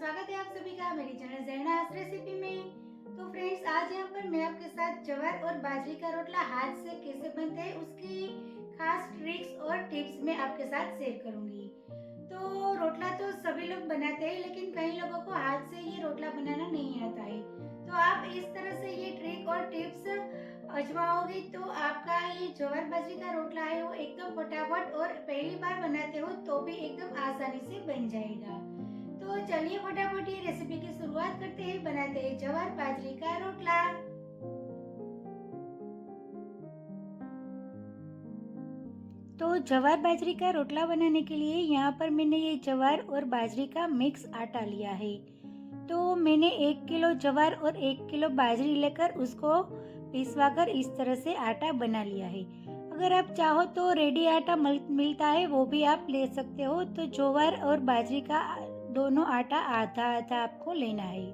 स्वागत है आप सभी का मेरी चैनल ज़हनाज़ रेसिपी में। तो फ्रेंड्स, आज यहाँ पर मैं आपके साथ जवार और बाजरे का रोटला हाथ से कैसे बनते हैं उसकी खास ट्रिक्स और टिप्स मैं आपके साथ शेयर करूंगी। तो रोटला तो सभी लोग बनाते हैं, लेकिन कई लोगों को हाथ से ये रोटला बनाना नहीं आता है। तो आप इस तरह से ये ट्रिक और टिप्स आजमाओगे तो आपका ये जवार बाजरे का रोटला है वो एकदम फटाफट और पहली बार बनाते हो तो भी एकदम आसानी से बन जाएगा। तो चलिए फटाफट ये रेसिपी की शुरुआत करते हैं। बनाते हैं जवार बाजरे का रोटला। तो जवार बाजरे का रोटला बनाने के लिए यहाँ पर मैंने ये जवार और बाजरे का मिक्स आटा लिया है। तो मैंने 1 किलो जवार और 1 किलो बाजरी लेकर उसको पिसवाकर इस तरह से आटा बना लिया है। अगर आप चाहो तो रेडी आटा मिलता है, वो भी आप ले सकते हो। तो जवार और बाजरी का दोनों आटा आधा आधा आपको लेना है।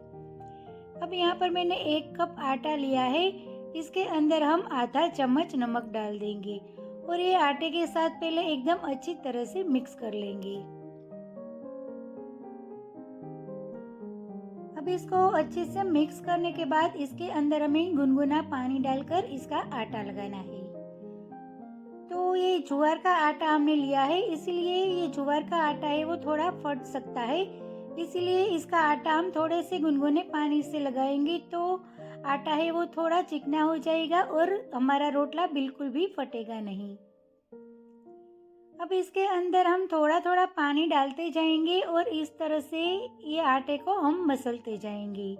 अब यहाँ पर मैंने 1 कप आटा लिया है। इसके अंदर हम आधा चम्मच नमक डाल देंगे और ये आटे के साथ पहले एकदम अच्छी तरह से मिक्स कर लेंगे। अब इसको अच्छे से मिक्स करने के बाद इसके अंदर हमें गुनगुना पानी डालकर इसका आटा लगाना है। तो ये ज्वार का आटा हमने लिया है, इसीलिए ये ज्वार का आटा है वो थोड़ा फट सकता है। इसीलिए इसका आटा हम थोड़े से गुनगुने पानी से लगाएंगे तो आटा है वो थोड़ा चिकना हो जाएगा और हमारा रोटला बिल्कुल भी फटेगा नहीं। अब इसके अंदर हम थोड़ा थोड़ा पानी डालते जाएंगे और इस तरह से ये आटे को हम मसलते जाएंगे।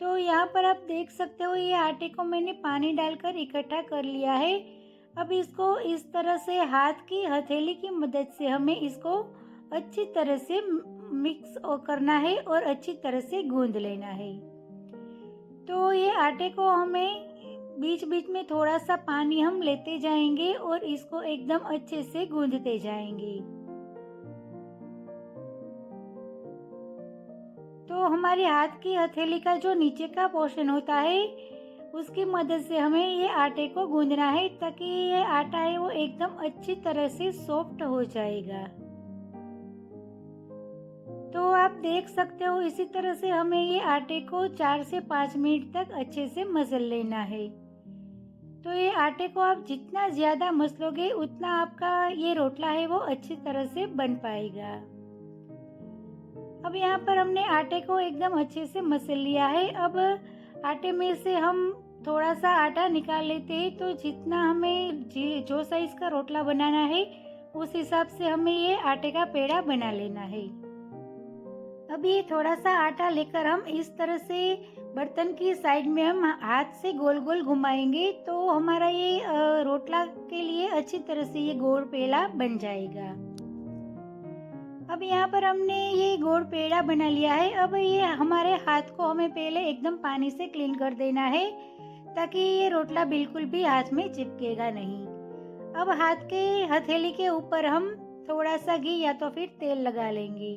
तो यहाँ पर आप देख सकते हो ये आटे को मैंने पानी डालकर इकट्ठा कर लिया है। अब इसको इस तरह से हाथ की हथेली की मदद से हमें इसको अच्छी तरह से मिक्स करना है और अच्छी तरह से गूंद लेना है। तो ये आटे को हमें बीच बीच में थोड़ा सा पानी हम लेते जाएंगे और इसको एकदम अच्छे से गूंदते जाएंगे। तो हमारे हाथ की हथेली का जो नीचे का पोर्शन होता है उसकी मदद से हमें ये आटे को गूंदना है ताकि ये आटा है वो एकदम अच्छी तरह से सॉफ्ट हो जाएगा। तो आप देख सकते हो इसी तरह से हमें ये आटे को 4 से 5 मिनट तक अच्छे से मसल लेना है। तो ये आटे को आप जितना ज्यादा मसलोगे उतना आपका ये रोटला है वो अच्छी तरह से बन पाएगा। अब यहाँ पर हमने आटे को एकदम अच्छे से मसल लिया है। अब आटे में से हम थोड़ा सा आटा निकाल लेते हैं। तो जितना हमें जो साइज का रोटला बनाना है उस हिसाब से हमें ये आटे का पेड़ा बना लेना है। अब ये थोड़ा सा आटा लेकर हम इस तरह से बर्तन की साइड में हम हाथ से गोल गोल घुमाएंगे तो हमारा ये रोटला के लिए अच्छी तरह से ये गोल पेड़ा बन जाएगा। अब यहाँ पर हमने ये गोल पेड़ा बना लिया है। अब ये हमारे हाथ को हमें पहले एकदम पानी से क्लीन कर देना है ताकि ये रोटला बिल्कुल भी हाथ में चिपकेगा नहीं। अब हाथ के हथेली के ऊपर हम थोड़ा सा घी या तो फिर तेल लगा लेंगे।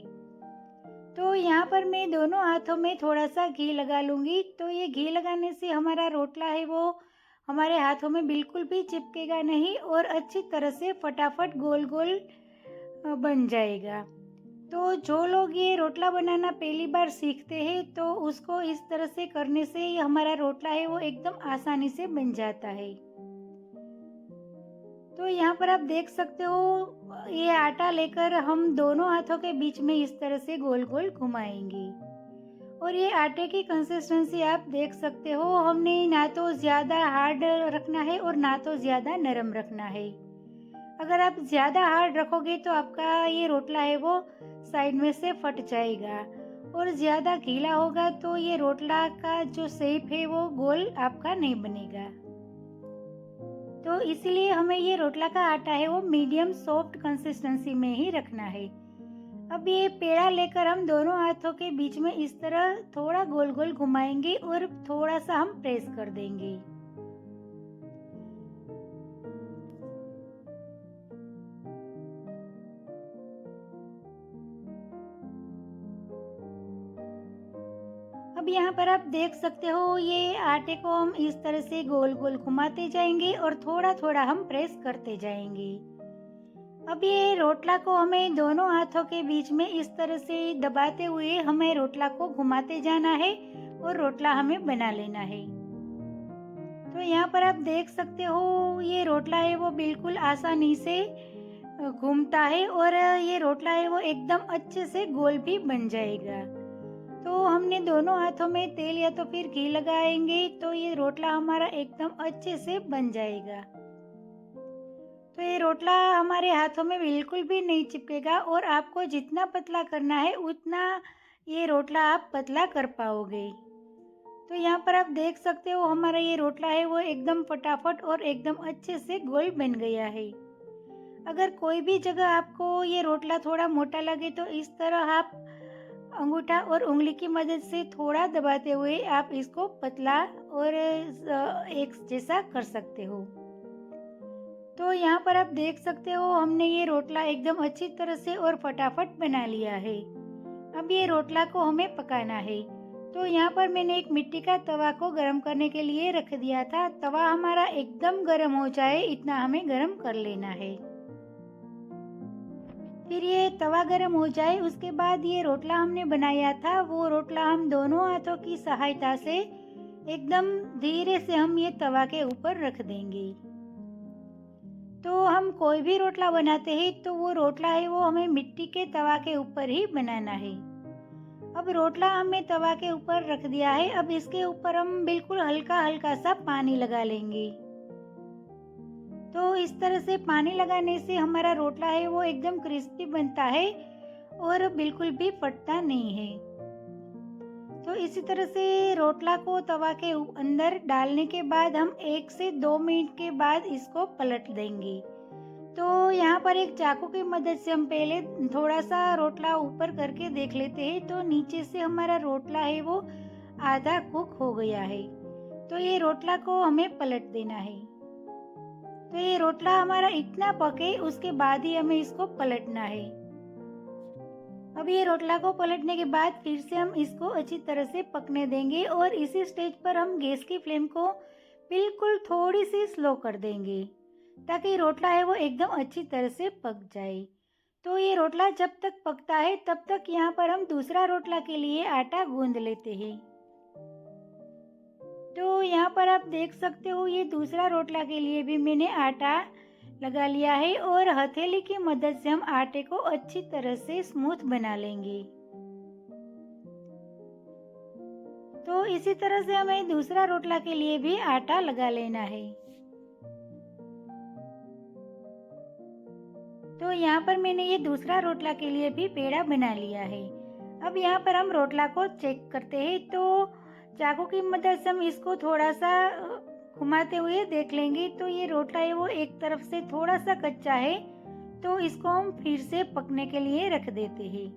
तो यहाँ पर मैं दोनों हाथों में थोड़ा सा घी लगा लूंगी। तो ये घी लगाने से हमारा रोटला है वो हमारे हाथों में बिल्कुल भी चिपकेगा नहीं और अच्छी तरह से फटाफट गोल गोल बन जाएगा। तो जो लोग ये रोटला बनाना पहली बार सीखते हैं तो उसको इस तरह से करने से ये हमारा रोटला है वो एकदम आसानी से बन जाता है। तो यहाँ पर आप देख सकते हो ये आटा लेकर हम दोनों हाथों के बीच में इस तरह से गोल गोल घुमाएंगे और ये आटे की कंसिस्टेंसी आप देख सकते हो। हमने ना तो ज्यादा हार्ड रखना है और ना तो ज्यादा नरम रखना है। अगर आप ज्यादा हार्ड रखोगे तो आपका ये रोटला है वो साइड में से फट जाएगा और ज्यादा गीला होगा तो ये रोटला का जो शेप है वो गोल आपका नहीं बनेगा। तो इसीलिए हमें ये रोटला का आटा है वो मीडियम सॉफ्ट कंसिस्टेंसी में ही रखना है। अब ये पेड़ा लेकर हम दोनों हाथों के बीच में इस तरह थोड़ा गोल गोल घुमाएंगे और थोड़ा सा हम प्रेस कर देंगे। अब यहाँ पर आप देख सकते हो ये आटे को हम इस तरह से गोल गोल घुमाते जाएंगे और थोड़ा थोड़ा हम प्रेस करते जाएंगे। अब ये रोटला को हमें दोनों हाथों के बीच में इस तरह से दबाते हुए हमें रोटला को घुमाते जाना है और रोटला हमें बना लेना है। तो यहाँ पर आप देख सकते हो ये रोटला है वो बिल्कुल आसानी से घूमता है और ये रोटला है वो एकदम अच्छे से गोल भी बन जाएगा। तो हमने दोनों हाथों में तेल या तो फिर घी लगाएंगे तो ये रोटला हमारा एकदम अच्छे से बन जाएगा। तो ये रोटला हमारे हाथों में बिल्कुल भी नहीं चिपकेगा और आपको जितना पतला करना है उतना ये रोटला आप पतला कर पाओगे। तो यहाँ पर आप देख सकते हो हमारा ये रोटला है वो एकदम फटाफट और एकदम अच्छे से गोल बन गया है। अगर कोई भी जगह आपको ये रोटला थोड़ा मोटा लगे तो इस तरह आप अंगूठा और उंगली की मदद से थोड़ा दबाते हुए आप इसको पतला और एक जैसा कर सकते हो। तो यहाँ पर आप देख सकते हो हमने ये रोटला एकदम अच्छी तरह से और फटाफट बना लिया है। अब ये रोटला को हमें पकाना है। तो यहाँ पर मैंने एक मिट्टी का तवा को गर्म करने के लिए रख दिया था। तवा हमारा एकदम गर्म हो जाए इतना हमें गर्म कर लेना है। फिर ये तवा गर्म हो जाए उसके बाद ये रोटला हमने बनाया था वो रोटला हम दोनों हाथों की सहायता से एकदम धीरे से हम ये तवा के ऊपर रख देंगे। तो हम कोई भी रोटला बनाते हैं तो वो रोटला है वो हमें मिट्टी के तवा के ऊपर ही बनाना है। अब रोटला हमने तवा के ऊपर रख दिया है। अब इसके ऊपर हम बिल्कुल हल्का हल्का सा पानी लगा लेंगे। तो इस तरह से पानी लगाने से हमारा रोटला है वो एकदम क्रिस्पी बनता है और बिल्कुल भी फटता नहीं है। तो इसी तरह से रोटला को तवा के अंदर डालने के बाद हम 1 से 2 मिनट के बाद इसको पलट देंगे। तो यहाँ पर एक चाकू की मदद से हम पहले थोड़ा सा रोटला ऊपर करके देख लेते हैं। तो नीचे से हमारा रोटला है वो आधा कुक हो गया है। तो ये रोटला को हमें पलट देना है। तो ये रोटला हमारा इतना पके उसके बाद ही हमें इसको पलटना है। अब ये रोटला को पलटने के बाद फिर से हम इसको अच्छी तरह से पकने देंगे और इसी स्टेज पर हम गैस की फ्लेम को बिल्कुल थोड़ी सी स्लो कर देंगे ताकि रोटला है वो एकदम अच्छी तरह से पक जाए। तो ये रोटला जब तक पकता है तब तक यहाँ पर हम दूसरा रोटला के लिए आटा गूंद लेते हैं। तो यहाँ पर आप देख सकते हो ये दूसरा रोटला के लिए भी मैंने आटा लगा लिया है और हथेली की मदद से हम आटे को अच्छी तरह से स्मूथ बना लेंगे। तो इसी तरह से हमें दूसरा रोटला के लिए भी आटा लगा लेना है। तो यहाँ पर मैंने ये दूसरा रोटला के लिए भी पेड़ा बना लिया है। अब यहाँ पर हम रोटला को चेक करते हैं। तो चाकू की मदद से हम इसको थोड़ा सा घुमाते हुए देख लेंगे। तो ये रोटला है वो एक तरफ से थोड़ा सा कच्चा है तो इसको हम फिर से पकने के लिए रख देते हैं।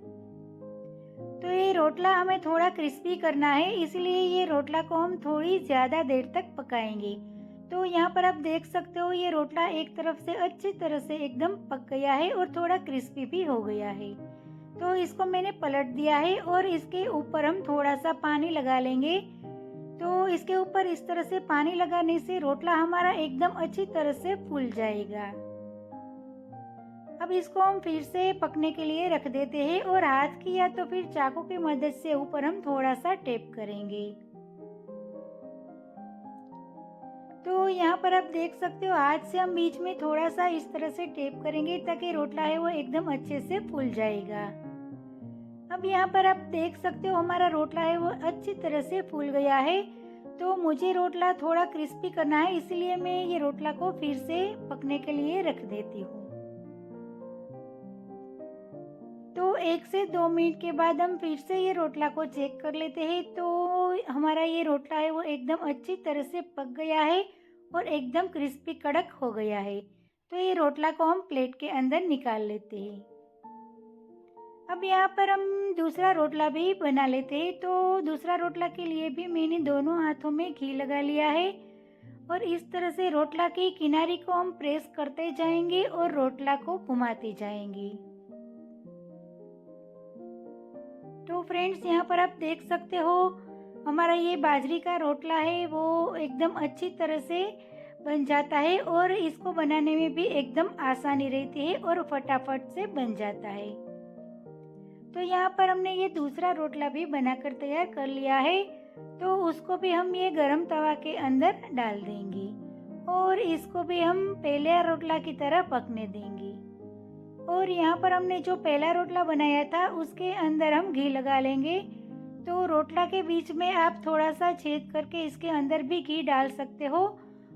तो ये रोटला हमें थोड़ा क्रिस्पी करना है इसलिए ये रोटला को हम थोड़ी ज़्यादा देर तक पकाएंगे। तो यहाँ पर आप देख सकते हो ये रोटला एक तरफ से अच्छी तरह से एकदम पक गया है और थोड़ा क्रिस्पी भी हो गया है। तो इसको मैंने पलट दिया है और इसके ऊपर हम थोड़ा सा पानी लगा लेंगे। तो इसके ऊपर इस तरह से पानी लगाने से रोटला हमारा एकदम अच्छी तरह से फूल जाएगा। अब इसको हम फिर से पकने के लिए रख देते हैं और हाथ की या तो फिर चाकू की मदद से ऊपर हम थोड़ा सा टेप करेंगे। तो यहाँ पर आप देख सकते हो हाथ से हम बीच में थोड़ा सा इस तरह से टेप करेंगे ताकि रोटला है वो एकदम अच्छे से फूल जाएगा। अब यहाँ पर आप देख सकते हो हमारा रोटला है वो अच्छी तरह से फूल गया है। तो मुझे रोटला थोड़ा क्रिस्पी करना है इसलिए मैं ये रोटला को फिर से पकने के लिए रख देती हूँ। तो 1 से 2 मिनट के बाद हम फिर से ये रोटला को चेक कर लेते हैं। तो हमारा ये रोटला है वो एकदम अच्छी तरह से पक गया है और एकदम क्रिस्पी कड़क हो गया है। तो ये रोटला को हम प्लेट के अंदर निकाल लेते हैं। अब यहाँ पर हम दूसरा रोटला भी बना लेते हैं। तो दूसरा रोटला के लिए भी मैंने दोनों हाथों में घी लगा लिया है और इस तरह से रोटला की किनारी को हम प्रेस करते जाएंगे और रोटला को घुमाते जाएंगे। तो फ्रेंड्स यहाँ पर आप देख सकते हो हमारा ये बाजरी का रोटला है वो एकदम अच्छी तरह से बन जाता है और इसको बनाने में भी एकदम आसानी रहती है और फटाफट से बन जाता है। तो यहाँ पर हमने ये दूसरा रोटला भी बनाकर तैयार कर लिया है, तो उसको भी हम ये गरम तवा के अंदर डाल देंगे और इसको भी हम पहले रोटला की तरह पकने देंगे। और यहाँ पर हमने जो पहला रोटला बनाया था उसके अंदर हम घी लगा लेंगे। तो रोटला के बीच में आप थोड़ा सा छेद करके इसके अंदर भी घी डाल सकते हो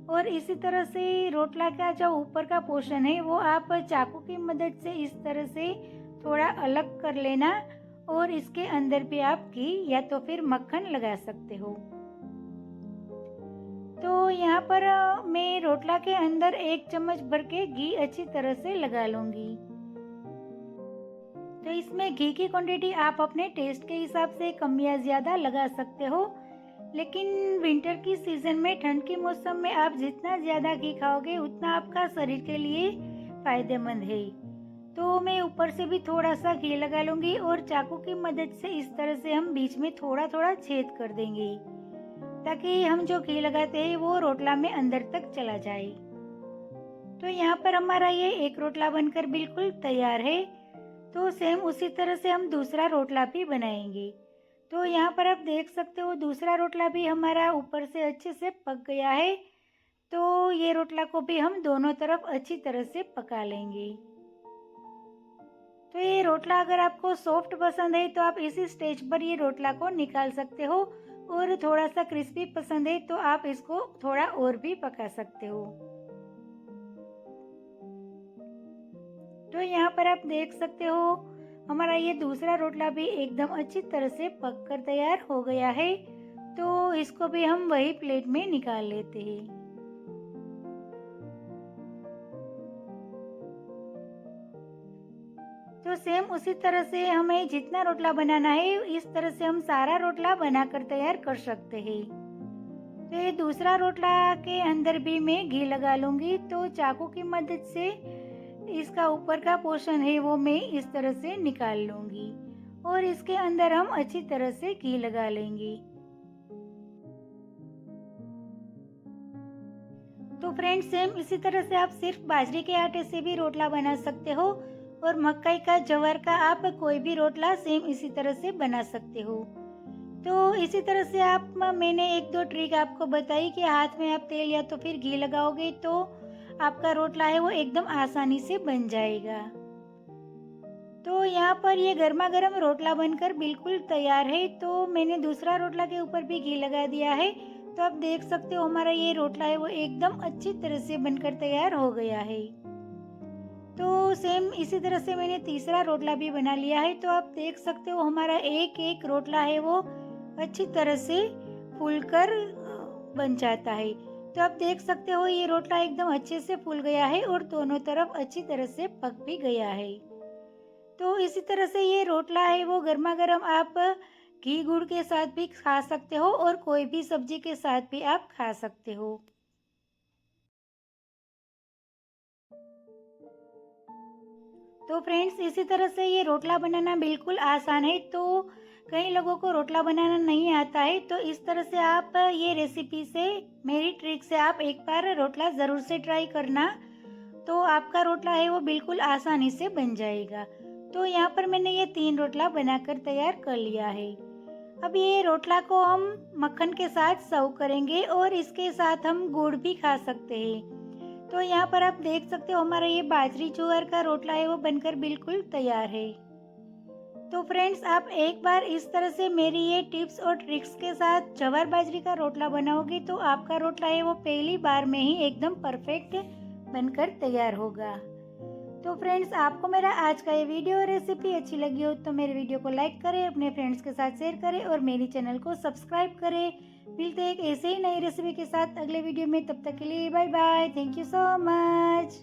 और इसी तरह से रोटला का जो ऊपर का पोर्शन है वो आप चाकू की मदद से इस तरह से थोड़ा अलग कर लेना और इसके अंदर भी आप घी या तो फिर मक्खन लगा सकते हो। तो यहाँ पर मैं रोटला के अंदर 1 चम्मच भर के घी अच्छी तरह से लगा लूँगी। तो इसमें घी की क्वांटिटी आप अपने टेस्ट के हिसाब से कम या ज़्यादा लगा सकते हो, लेकिन विंटर की सीज़न में, ठंड के मौसम में आप जितना ज़्यादा घी खाओगे उतना आपका शरीर के लिए फ़ायदेमंद है। तो मैं ऊपर से भी थोड़ा सा घी लगा लूँगी और चाकू की मदद से इस तरह से हम बीच में थोड़ा थोड़ा छेद कर देंगे ताकि हम जो घी लगाते हैं वो रोटला में अंदर तक चला जाए। तो यहाँ पर हमारा ये एक रोटला बनकर बिल्कुल तैयार है। तो सेम उसी तरह से हम दूसरा रोटला भी बनाएंगे। तो यहाँ पर आप देख सकते हो दूसरा रोटला भी हमारा ऊपर से अच्छे से पक गया है। तो ये रोटला को भी हम दोनों तरफ अच्छी तरह से पका लेंगे। तो ये रोटला अगर आपको सॉफ्ट पसंद है तो आप इसी स्टेज पर ये रोटला को निकाल सकते हो और थोड़ा सा क्रिस्पी पसंद है तो आप इसको थोड़ा और भी पका सकते हो। तो यहाँ पर आप देख सकते हो हमारा ये दूसरा रोटला भी एकदम अच्छी तरह से पक कर तैयार हो गया है। तो इसको भी हम वही प्लेट में निकाल लेते हैं। तो सेम उसी तरह से हमें जितना रोटला बनाना है इस तरह से हम सारा रोटला बनाकर तैयार कर सकते हैं। तो ये दूसरा रोटला के अंदर भी मैं घी लगा लूँगी। तो चाकू की मदद से इसका ऊपर का पोर्शन है वो मैं इस तरह से निकाल लूँगी और इसके अंदर हम अच्छी तरह से घी लगा लेंगे। तो फ्रेंड्स सेम इसी तरह से आप सिर्फ बाजरे के आटे से भी रोटला बना सकते हो और मकई का, ज्वार का, आप कोई भी रोटला सेम इसी तरह से बना सकते हो। तो इसी तरह से आप, मैंने 1-2 ट्रिक आपको बताई कि हाथ में आप तेल या तो फिर घी लगाओगे तो आपका रोटला है वो एकदम आसानी से बन जाएगा। तो यहाँ पर ये गर्मा गर्म रोटला बनकर बिल्कुल तैयार है। तो मैंने दूसरा रोटला के ऊपर भी घी लगा दिया है। तो आप देख सकते हो हमारा ये रोटला है वो एकदम अच्छी तरह से बनकर तैयार हो गया है। तो सेम इसी तरह से मैंने तीसरा रोटला भी बना लिया है। तो आप देख सकते हो हमारा एक एक रोटला है वो अच्छी तरह से फूलकर बन जाता है। तो आप देख सकते हो ये रोटला एकदम अच्छे से फूल गया है और दोनों तरफ अच्छी तरह से पक भी गया है। तो इसी तरह से ये रोटला है वो गर्मा गर्म आप घी गुड़ के साथ भी खा सकते हो और कोई भी सब्जी के साथ भी आप खा सकते हो। तो फ्रेंड्स इसी तरह से ये रोटला बनाना बिल्कुल आसान है। तो कई लोगों को रोटला बनाना नहीं आता है, तो इस तरह से आप ये रेसिपी से, मेरी ट्रिक से आप एक बार रोटला ज़रूर से ट्राई करना। तो आपका रोटला है वो बिल्कुल आसानी से बन जाएगा। तो यहाँ पर मैंने ये 3 रोटला बनाकर तैयार कर लिया है। अब ये रोटला को हम मक्खन के साथ सर्व करेंगे और इसके साथ हम गुड़ भी खा सकते हैं। तो यहाँ पर आप देख सकते हो हमारा ये बाजरी ज्वार का रोटला है वो बनकर बिल्कुल तैयार है। तो फ्रेंड्स आप एक बार इस तरह से मेरी ये टिप्स और ट्रिक्स के साथ ज्वार बाजरी का रोटला बनाओगे तो आपका रोटला है वो पहली बार में ही एकदम परफेक्ट बनकर तैयार होगा। तो फ्रेंड्स आपको मेरा आज का ये वीडियो रेसिपी अच्छी लगी हो तो मेरे वीडियो को लाइक करें, अपने फ्रेंड्स के साथ शेयर करें और मेरी चैनल को सब्सक्राइब करें। मिलते हैं एक ऐसे ही नई रेसिपी के साथ अगले वीडियो में, तब तक के लिए bye bye. Thank you so much.